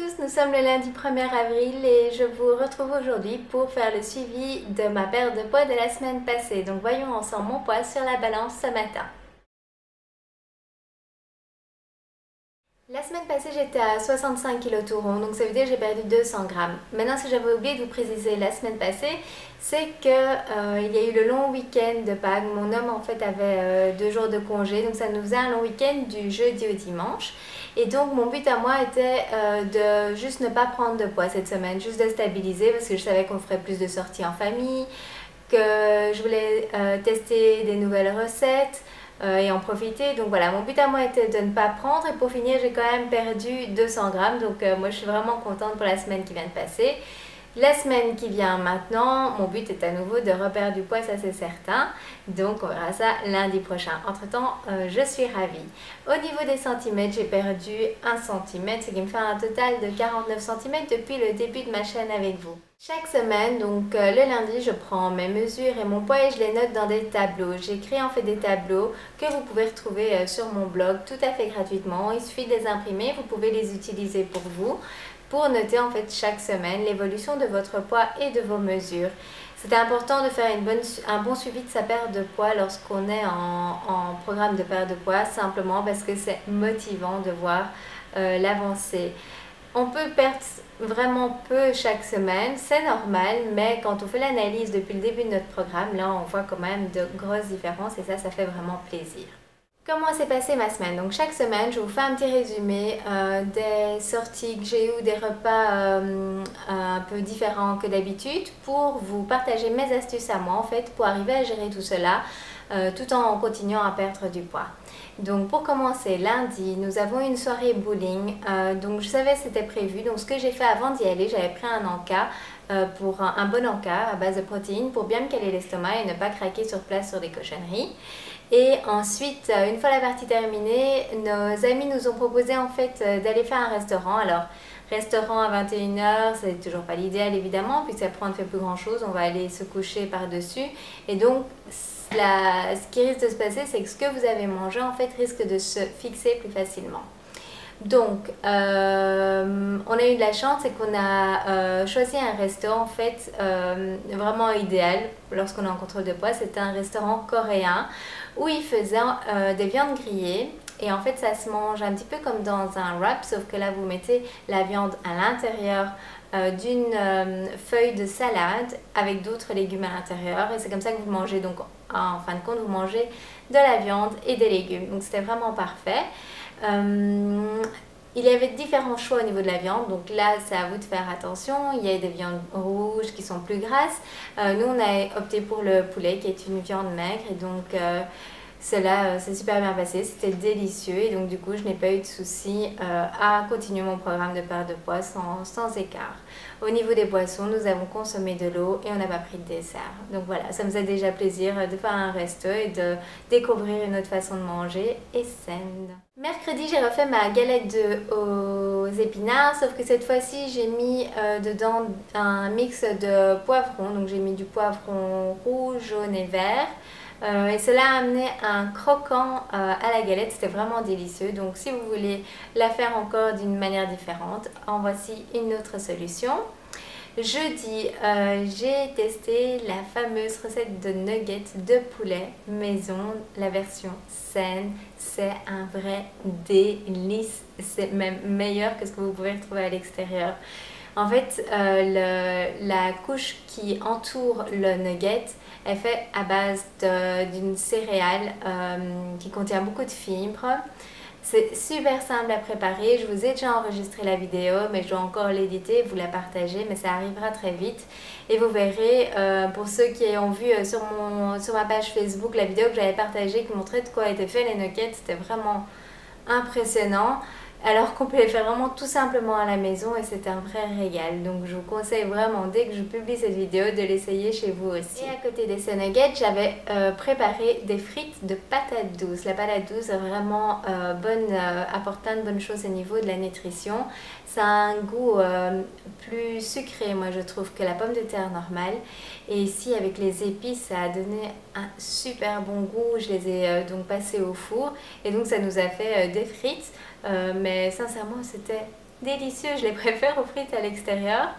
tous, nous sommes le lundi 1er avril et je vous retrouve aujourd'hui pour faire le suivi de ma perte de poids de la semaine passée. Donc voyons ensemble mon poids sur la balance ce matin. La semaine passée, j'étais à 65 kg tout rond, donc ça veut dire que j'ai perdu 200 grammes. Maintenant, ce que j'avais oublié de vous préciser la semaine passée, c'est qu'il y a eu le long week-end de Pâques. Mon homme, en fait, avait 2 jours de congé, donc ça nous faisait un long week-end du jeudi au dimanche. Et donc, mon but à moi était de juste ne pas prendre de poids cette semaine, juste de stabiliser, parce que je savais qu'on ferait plus de sorties en famille, que je voulais tester des nouvelles recettes. Et en profiter. Donc voilà, mon but à moi était de ne pas prendre et pour finir j'ai quand même perdu 200 grammes. Donc moi je suis vraiment contente pour la semaine qui vient de passer. La semaine qui vient maintenant, mon but est à nouveau de reperdre du poids, ça c'est certain. Donc on verra ça lundi prochain. Entre temps, je suis ravie. Au niveau des centimètres, j'ai perdu 1 cm, ce qui me fait un total de 49 cm depuis le début de ma chaîne avec vous. Chaque semaine, donc le lundi, je prends mes mesures et mon poids et je les note dans des tableaux. J'ai créé en fait des tableaux que vous pouvez retrouver sur mon blog tout à fait gratuitement. Il suffit de les imprimer, vous pouvez les utiliser pour vous, pour noter en fait chaque semaine l'évolution de votre poids et de vos mesures. C'est important de faire un bon suivi de sa perte de poids lorsqu'on est en programme de perte de poids, simplement parce que c'est motivant de voir l'avancée. On peut perdre vraiment peu chaque semaine, c'est normal, mais quand on fait l'analyse depuis le début de notre programme, là on voit quand même de grosses différences et ça fait vraiment plaisir. Comment s'est passée ma semaine? Donc chaque semaine, je vous fais un petit résumé des sorties que j'ai eues, des repas un peu différents que d'habitude pour vous partager mes astuces à moi en fait pour arriver à gérer tout cela tout en continuant à perdre du poids. Donc pour commencer, lundi, nous avons une soirée bowling. Donc je savais que c'était prévu. Donc ce que j'ai fait avant d'y aller, j'avais pris un encas pour un bon encas à base de protéines pour bien me caler l'estomac et ne pas craquer sur place sur des cochonneries. Et ensuite, une fois la partie terminée, nos amis nous ont proposé en fait d'aller faire un restaurant. Alors, restaurant à 21h, c'est toujours pas l'idéal évidemment, puisque après on ne fait plus grand chose, on va aller se coucher par-dessus. Et donc, ce qui risque de se passer, c'est que ce que vous avez mangé en fait risque de se fixer plus facilement. Donc, on a eu de la chance, c'est qu'on a choisi un restaurant en fait vraiment idéal lorsqu'on est en contrôle de poids. C'était un restaurant coréen où ils faisaient des viandes grillées. Et en fait, ça se mange un petit peu comme dans un wrap, sauf que là, vous mettez la viande à l'intérieur d'une feuille de salade avec d'autres légumes à l'intérieur. Et c'est comme ça que vous mangez. Donc, en fin de compte, vous mangez de la viande et des légumes. Donc, c'était vraiment parfait. Il y avait différents choix au niveau de la viande, donc là c'est à vous de faire attention. Il y a des viandes rouges qui sont plus grasses. Nous on a opté pour le poulet qui est une viande maigre et donc cela s'est super bien passé, c'était délicieux et donc du coup je n'ai pas eu de soucis à continuer mon programme de perte de poids sans écart. Au niveau des boissons, nous avons consommé de l'eau et on n'a pas pris de dessert. Donc voilà, ça me faisait déjà plaisir de faire un resto et de découvrir une autre façon de manger et saine. Mercredi, j'ai refait ma galette aux épinards, sauf que cette fois-ci, j'ai mis dedans un mix de poivrons. Donc j'ai mis du poivron rouge, jaune et vert. Et cela a amené un croquant à la galette, c'était vraiment délicieux. Donc si vous voulez la faire encore d'une manière différente, en voici une autre solution. Jeudi, j'ai testé la fameuse recette de nuggets de poulet maison, la version saine. C'est un vrai délice, c'est même meilleur que ce que vous pouvez retrouver à l'extérieur. En fait, la couche qui entoure le nugget est faite à base d'une céréale qui contient beaucoup de fibres. C'est super simple à préparer, je vous ai déjà enregistré la vidéo mais je dois encore l'éditer et vous la partager, mais ça arrivera très vite. Et vous verrez, pour ceux qui ont vu sur ma page Facebook la vidéo que j'avais partagée qui montrait de quoi étaient faits les nuggets, c'était vraiment impressionnant. Alors qu'on peut les faire vraiment tout simplement à la maison et c'est un vrai régal. Donc je vous conseille vraiment dès que je publie cette vidéo de l'essayer chez vous aussi. Et à côté des nuggets, j'avais préparé des frites de patates douces. La patate douce est vraiment apporte plein de bonnes choses au niveau de la nutrition. Ça a un goût plus sucré, moi je trouve, que la pomme de terre normale. Et ici avec les épices, ça a donné un super bon goût. Je les ai donc passées au four et donc ça nous a fait des frites. Mais sincèrement c'était délicieux, je les préfère aux frites à l'extérieur.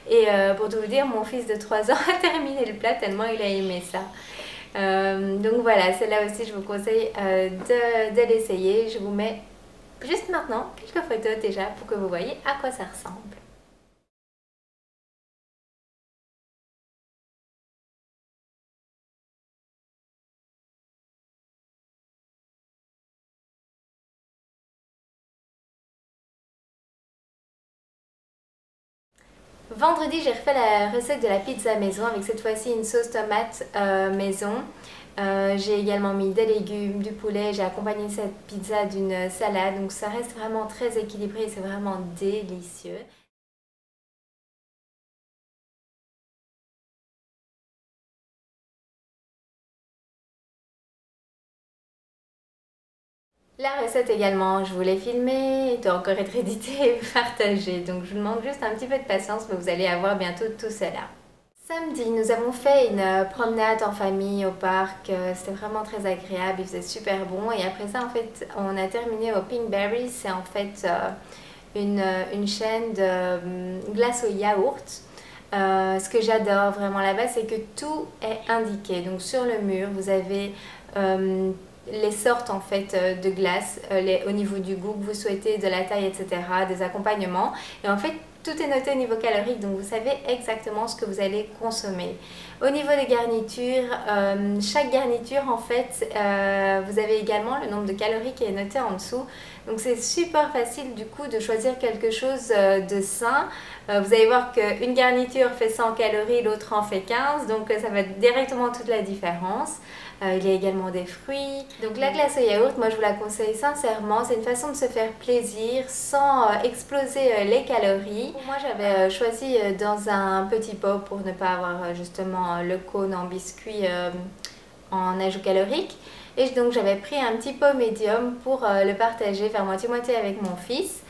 Et pour tout vous dire, mon fils de 3 ans a terminé le plat tellement il a aimé ça. Donc voilà, celle-là aussi je vous conseille de l'essayer. Je vous mets juste maintenant quelques photos déjà pour que vous voyez à quoi ça ressemble. Vendredi, j'ai refait la recette de la pizza maison avec cette fois-ci une sauce tomate maison. J'ai également mis des légumes, du poulet, j'ai accompagné cette pizza d'une salade, donc ça reste vraiment très équilibré et c'est vraiment délicieux. La recette également, je vous l'ai filmée, elle doit encore être éditée et partagée, donc je vous demande juste un petit peu de patience, mais vous allez avoir bientôt tout cela. Samedi, nous avons fait une promenade en famille au parc, c'était vraiment très agréable, il faisait super bon et après ça en fait on a terminé au Pinkberry, c'est en fait une chaîne de glace au yaourt. Ce que j'adore vraiment là-bas, c'est que tout est indiqué. Donc sur le mur, vous avez les sortes en fait de glace, au niveau du goût que vous souhaitez, de la taille, etc., des accompagnements. Et en fait, tout est noté au niveau calorique, donc vous savez exactement ce que vous allez consommer. Au niveau des garnitures, chaque garniture en fait, vous avez également le nombre de calories qui est noté en dessous. Donc c'est super facile du coup de choisir quelque chose de sain. Vous allez voir qu'une garniture fait 100 calories, l'autre en fait 15, donc ça va directement toute la différence. Il y a également des fruits. Donc la glace au yaourt, moi je vous la conseille sincèrement. C'est une façon de se faire plaisir sans exploser les calories. Pour moi j'avais choisi dans un petit pot pour ne pas avoir justement le cône en biscuit en ajout calorique. Et donc j'avais pris un petit pot médium pour le partager, faire moitié-moitié avec mon fils.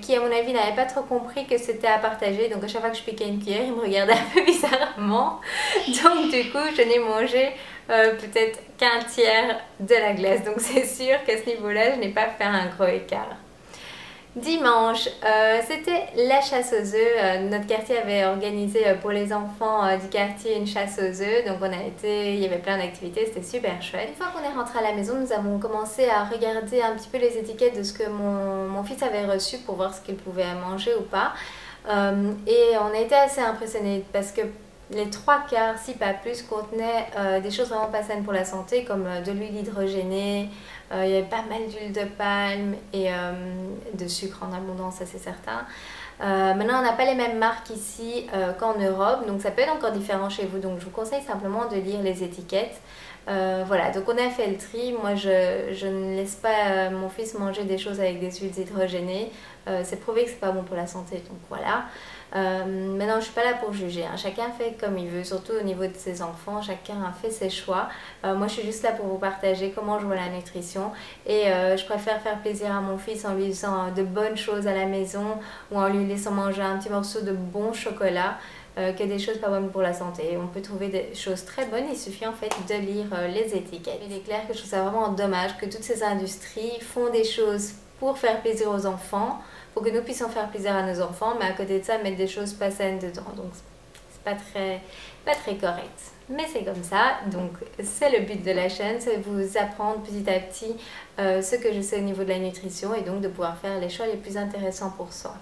Qui à mon avis n'avait pas trop compris que c'était à partager, donc à chaque fois que je piquais une cuillère il me regardait un peu bizarrement, donc du coup je n'ai mangé peut-être qu'un tiers de la glace, donc c'est sûr qu'à ce niveau là je n'ai pas fait un gros écart. Dimanche, c'était la chasse aux œufs. Notre quartier avait organisé pour les enfants du quartier une chasse aux œufs. Donc on a été, il y avait plein d'activités, c'était super chouette. Une fois qu'on est rentré à la maison, nous avons commencé à regarder un petit peu les étiquettes de ce que mon fils avait reçu pour voir ce qu'il pouvait manger ou pas. Et on a été assez impressionnés parce que les 3/4, si pas plus, contenaient des choses vraiment pas saines pour la santé, comme de l'huile hydrogénée, il y avait pas mal d'huile de palme et de sucre en abondance, ça c'est certain. Maintenant, on n'a pas les mêmes marques ici qu'en Europe, donc ça peut être encore différent chez vous. Donc je vous conseille simplement de lire les étiquettes. Voilà, donc on a fait le tri. Moi, je ne laisse pas mon fils manger des choses avec des huiles hydrogénées. C'est prouvé que c'est pas bon pour la santé, donc voilà. Maintenant, je ne suis pas là pour juger, hein. Chacun fait comme il veut, surtout au niveau de ses enfants, chacun a fait ses choix. Moi, je suis juste là pour vous partager comment je vois la nutrition et je préfère faire plaisir à mon fils en lui faisant de bonnes choses à la maison ou en lui laissant manger un petit morceau de bon chocolat que des choses pas bonnes pour la santé. On peut trouver des choses très bonnes, il suffit en fait de lire les étiquettes. Il est clair que je trouve ça vraiment dommage que toutes ces industries font des choses pour faire plaisir aux enfants, pour que nous puissions faire plaisir à nos enfants, mais à côté de ça, mettre des choses pas saines dedans. Donc, c'est pas très correct. Mais c'est comme ça, donc c'est le but de la chaîne, c'est de vous apprendre petit à petit ce que je sais au niveau de la nutrition et donc de pouvoir faire les choix les plus intéressants pour soi.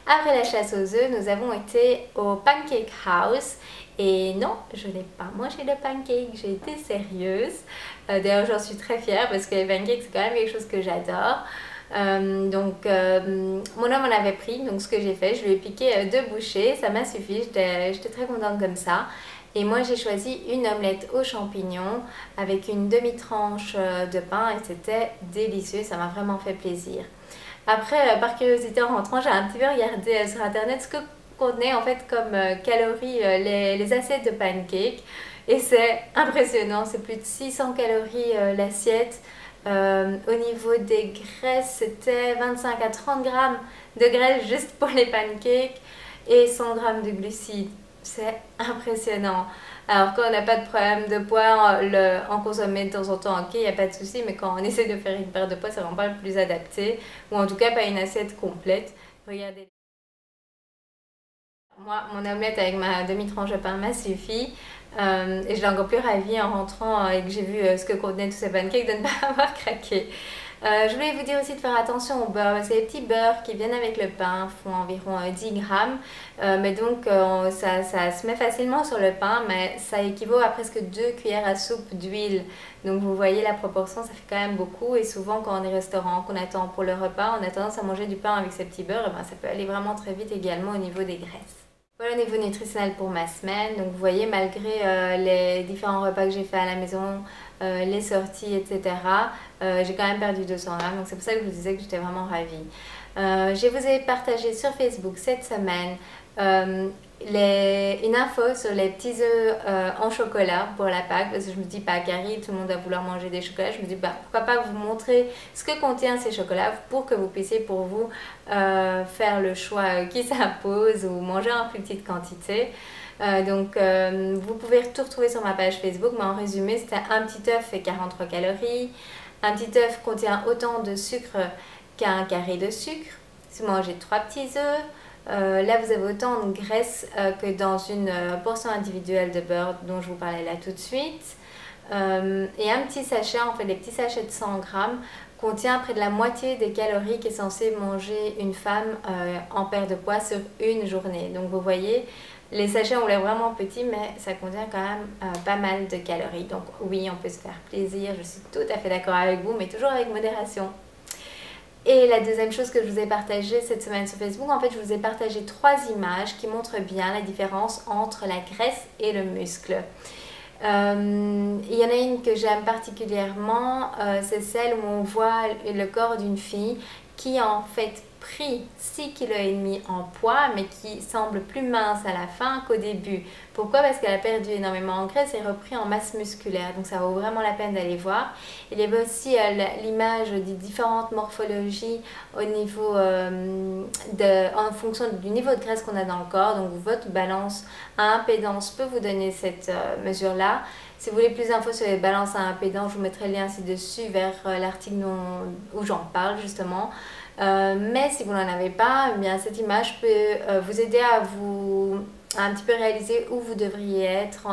Après la chasse aux œufs, nous avons été au Pancake House. Et non, je n'ai pas mangé de pancakes, j'ai été sérieuse. D'ailleurs, j'en suis très fière parce que les pancakes, c'est quand même quelque chose que j'adore. Mon homme en avait pris, donc ce que j'ai fait, je lui ai piqué 2 bouchées, ça m'a suffi, j'étais très contente comme ça. Et moi j'ai choisi une omelette aux champignons avec une demi-tranche de pain et c'était délicieux, ça m'a vraiment fait plaisir. Après, par curiosité en rentrant, j'ai un petit peu regardé sur internet ce que contenait en fait comme calories les assiettes de pancakes et c'est impressionnant, c'est plus de 600 calories l'assiette. Au niveau des graisses, c'était 25 à 30 grammes de graisse juste pour les pancakes et 100 grammes de glucides. C'est impressionnant. Alors quand on n'a pas de problème de poids, en consommer de temps en temps, ok, il n'y a pas de souci, mais quand on essaie de faire une perte de poids, c'est vraiment pas le plus adapté, ou en tout cas pas une assiette complète. Regardez. Moi, mon omelette avec ma demi-tranche de pain m'a suffi. Et je l'ai encore plus ravie en rentrant et que j'ai vu ce que contenaient tous ces pancakes de ne pas avoir craqué. Je voulais vous dire aussi de faire attention au beurre, parce que les petits beurres qui viennent avec le pain font environ 10 grammes, mais donc ça se met facilement sur le pain, mais ça équivaut à presque 2 cuillères à soupe d'huile. Donc vous voyez la proportion, ça fait quand même beaucoup, et souvent quand on est au restaurant, qu'on attend pour le repas, on a tendance à manger du pain avec ces petits beurres, et ben ça peut aller vraiment très vite également au niveau des graisses. Voilà le niveau nutritionnel pour ma semaine. Donc vous voyez, malgré les différents repas que j'ai fait à la maison, les sorties, etc., j'ai quand même perdu 200 grammes. Donc c'est pour ça que je vous disais que j'étais vraiment ravie. Je vous ai partagé sur Facebook cette semaine une info sur les petits œufs en chocolat pour la Pâques, parce que je me dis, pas Carrie, tout le monde va vouloir manger des chocolats. Je me dis, bah, pourquoi pas vous montrer ce que contient ces chocolats pour que vous puissiez pour vous faire le choix qui s'impose ou manger en plus petite quantité. Vous pouvez tout retrouver sur ma page Facebook, mais en résumé, c'était un petit œuf fait 43 calories. Un petit œuf contient autant de sucre qu'un carré de sucre. Si vous mangez 3 petits œufs, là vous avez autant de graisse que dans une portion individuelle de beurre dont je vous parlais là tout de suite. Et un petit sachet, en fait des petits sachets de 100 grammes, contient près de la moitié des calories qu'est censée manger une femme en perte de poids sur une journée. Donc vous voyez, les sachets ont l'air vraiment petits, mais ça contient quand même pas mal de calories. Donc oui, on peut se faire plaisir, je suis tout à fait d'accord avec vous, mais toujours avec modération. Et la deuxième chose que je vous ai partagée cette semaine sur Facebook, en fait, je vous ai partagé 3 images qui montrent bien la différence entre la graisse et le muscle. Il y en a une que j'aime particulièrement, c'est celle où on voit le corps d'une fille qui a en fait pris 6,5 kg en poids, mais qui semble plus mince à la fin qu'au début. Pourquoi? Parce qu'elle a perdu énormément en graisse et repris en masse musculaire. Donc ça vaut vraiment la peine d'aller voir. Il y avait aussi l'image des différentes morphologies au niveau en fonction du niveau de graisse qu'on a dans le corps. Donc votre balance à impédance peut vous donner cette mesure-là. Si vous voulez plus d'infos sur les balances à impédance, je vous mettrai le lien ci-dessus vers l'article où j'en parle justement. Mais si vous n'en avez pas, eh bien, cette image peut vous aider à un petit peu réaliser où vous devriez être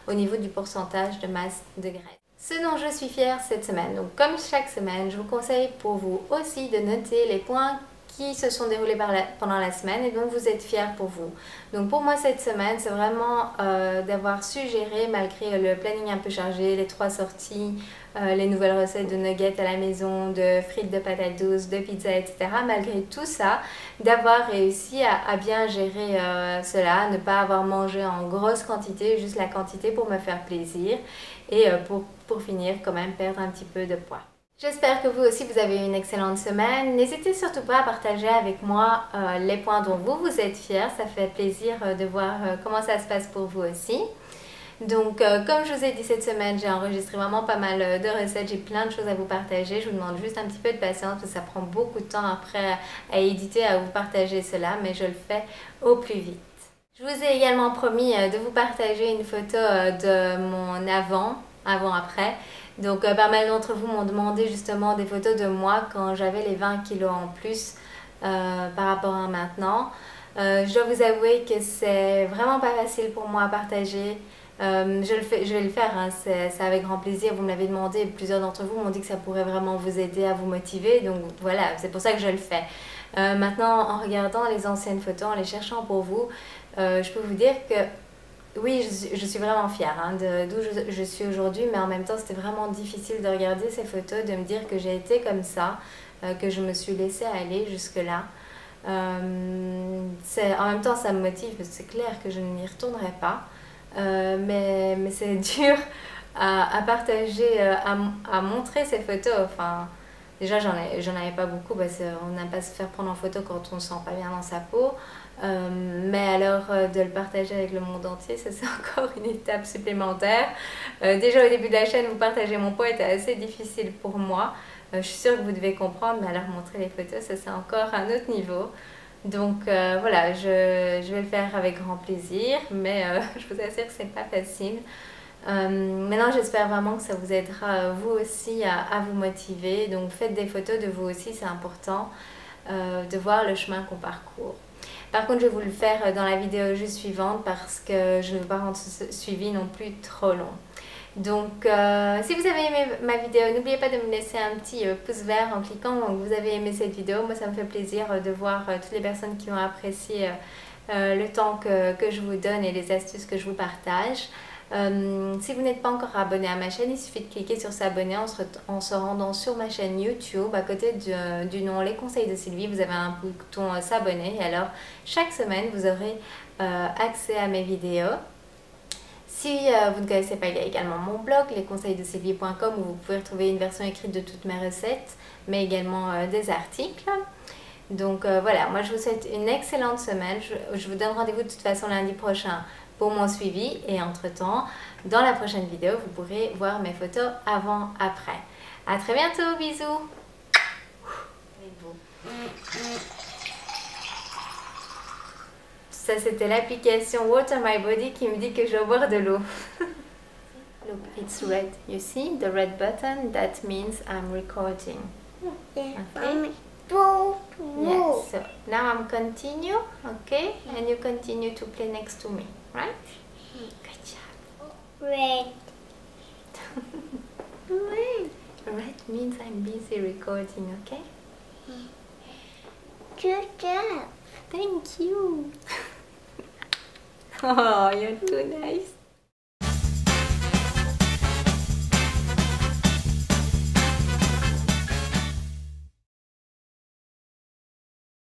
au niveau du pourcentage de masse de graisse. Ce dont je suis fière cette semaine, donc comme chaque semaine, je vous conseille pour vous aussi de noter les points qui se sont déroulés pendant la semaine et dont vous êtes fiers pour vous. Donc pour moi cette semaine, c'est vraiment d'avoir su gérer malgré le planning un peu chargé, les 3 sorties, les nouvelles recettes de nuggets à la maison, de frites de patates douces, de pizza, etc. Malgré tout ça, d'avoir réussi à bien gérer cela, ne pas avoir mangé en grosse quantité, juste la quantité pour me faire plaisir et pour finir quand même perdre un petit peu de poids. J'espère que vous aussi vous avez une excellente semaine. N'hésitez surtout pas à partager avec moi les points dont vous êtes fiers. Ça fait plaisir de voir comment ça se passe pour vous aussi. Donc comme je vous ai dit cette semaine, j'ai enregistré vraiment pas mal de recettes. J'ai plein de choses à vous partager. Je vous demande juste un petit peu de patience parce que ça prend beaucoup de temps après à éditer, à vous partager cela. Mais je le fais au plus vite. Je vous ai également promis de vous partager une photo de mon avant-après. Donc pas mal d'entre vous m'ont demandé justement des photos de moi quand j'avais les 20 kilos en plus par rapport à maintenant. Je dois vous avouer que c'est vraiment pas facile pour moi à partager. Je vais le faire, hein, c'est avec grand plaisir. Vous me l'avez demandé, plusieurs d'entre vous m'ont dit que ça pourrait vraiment vous aider à vous motiver. Donc voilà, c'est pour ça que je le fais. Maintenant, en regardant les anciennes photos, en les cherchant pour vous, je peux vous dire que oui, je suis vraiment fière d'où je suis aujourd'hui, mais en même temps, c'était vraiment difficile de regarder ces photos, de me dire que j'ai été comme ça, que je me suis laissée aller jusque-là. En même temps, ça me motive, parce que c'est clair que je n'y retournerai pas, mais c'est dur à partager, à montrer ces photos. Enfin, déjà, j'en avais pas beaucoup, parce qu'on n'aime pas se faire prendre en photo quand on ne se sent pas bien dans sa peau. Mais alors de le partager avec le monde entier, ça c'est encore une étape supplémentaire. Déjà au début de la chaîne, vous partagez mon poids était assez difficile pour moi. Je suis sûre que vous devez comprendre, mais alors montrer les photos, ça c'est encore un autre niveau. Donc voilà, je vais le faire avec grand plaisir, mais je vous assure que c'est pas facile. Maintenant j'espère vraiment que ça vous aidera vous aussi à vous motiver. Donc faites des photos de vous aussi, c'est important. de voir le chemin qu'on parcourt. Par contre, je vais vous le faire dans la vidéo juste suivante parce que je ne veux pas rendre ce suivi non plus trop long. Donc, si vous avez aimé ma vidéo, n'oubliez pas de me laisser un petit pouce vert en cliquant que vous avez aimé cette vidéo. Moi, ça me fait plaisir de voir toutes les personnes qui ont apprécié le temps que je vous donne et les astuces que je vous partage. Si vous n'êtes pas encore abonné à ma chaîne, il suffit de cliquer sur s'abonner en se rendant sur ma chaîne YouTube. À côté du nom Les Conseils de Sylvie, vous avez un bouton s'abonner. Et alors, chaque semaine, vous aurez accès à mes vidéos. Si vous ne connaissez pas, il y a également mon blog, lesconseilsdesylvie.com, où vous pouvez retrouver une version écrite de toutes mes recettes, mais également des articles. Donc voilà, moi je vous souhaite une excellente semaine. Je vous donne rendez-vous de toute façon lundi prochain pour mon suivi. Et entre-temps, dans la prochaine vidéo, vous pourrez voir mes photos avant-après. À très bientôt, bisous. Ça, c'était l'application Water My Body qui me dit que je dois boire de l'eau. Look, it's red. You see the red button? That means I'm recording. Okay? Yes. So now I'm continue, okay? And you continue to play next to me, right? Good job. Red. Red means I'm busy recording, okay? Good job. Thank you. Oh, you're too nice.